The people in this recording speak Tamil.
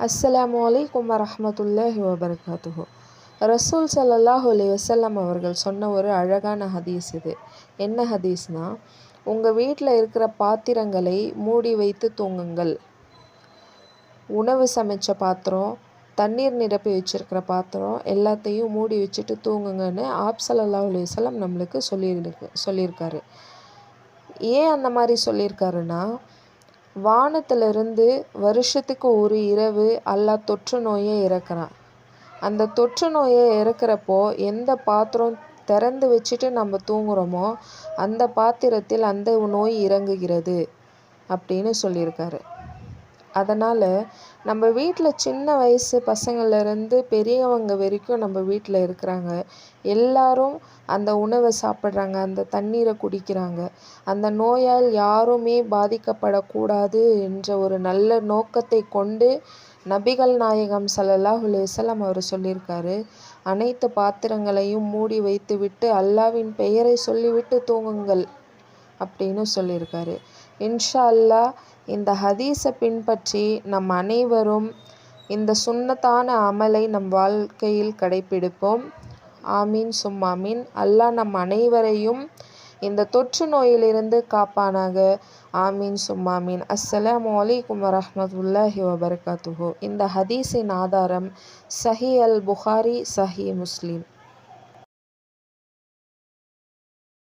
அஸ்ஸலாமு அலைக்கும் வரஹ்மத்துல்லாஹி வபரகாத்துஹு. ரசூல் ஸல்லல்லாஹு அலைஹி வஸல்லம் அவர்கள் சொன்ன ஒரு அழகான ஹதீஸ் இது. என்ன ஹதீஸ்னா, உங்கள் வீட்டில் இருக்கிற பாத்திரங்களை மூடி வைத்து தூங்குங்கள். உணவு சமைச்ச பாத்திரம், தண்ணீர் நிரப்பி வச்சுருக்கிற பாத்திரம் எல்லாத்தையும் மூடி வச்சுட்டு தூங்குங்கன்னு ஸல்லல்லாஹு அலைஹி வஸல்லம் நம்மளுக்கு சொல்லியிருக்காரு. ஏன் அந்த மாதிரி சொல்லியிருக்காருன்னா, வானத்திலிருந்து வருஷத்துக்கு ஒரு இரவு அல்லாஹ் தொற்று நோயை இறக்குறான். அந்த தொற்று நோயை இறக்குறப்போ எந்த பாத்திரம் திறந்து வச்சுட்டு நம்ம தூங்குகிறோமோ அந்த பாத்திரத்தில் அந்த நோய் இறங்குகிறது அப்படின்னு சொல்லியிருக்காரு. அதனால் நம்ம வீட்டில் சின்ன வயசு பசங்கள்லேருந்து பெரியவங்க வரைக்கும் நம்ம வீட்டில் இருக்கிறாங்க. எல்லாரும் அந்த உணவை சாப்பிட்றாங்க, அந்த தண்ணீரை குடிக்கிறாங்க. அந்த நோயால் யாருமே பாதிக்கப்படக்கூடாது என்ற ஒரு நல்ல நோக்கத்தை கொண்டு நபிகள் நாயகம் ஸல்லல்லாஹு அலைஹி வஸல்லம் அவர் சொல்லியிருக்காரு, அனைத்து பாத்திரங்களையும் மூடி வைத்துவிட்டு அல்லாஹ்வின் பெயரை சொல்லிவிட்டு தூங்குங்கள் அப்படின்னு சொல்லியிருக்காரு. இன்ஷா அல்லாஹ் இந்த ஹதீஸை பின்பற்றி நம் அனைவரும் இந்த சுன்னத்தான அமலை நம் வாழ்க்கையில் கடைப்பிடிப்போம். ஆமீன் சும்மாமீன். அல்லாஹ் நம் அனைவரையும் இந்த தொற்று நோயிலிருந்து காப்பானாக. ஆமீன் சும்மாமீன். அஸ்ஸலாமு அலைக்கும் வரஹ்மத்துல்லாஹி வபரகாத்துஹு. இந்த ஹதீஸின் ஆதாரம் சஹீஹ் அல் புகாரி, சஹீஹ் முஸ்லிம்.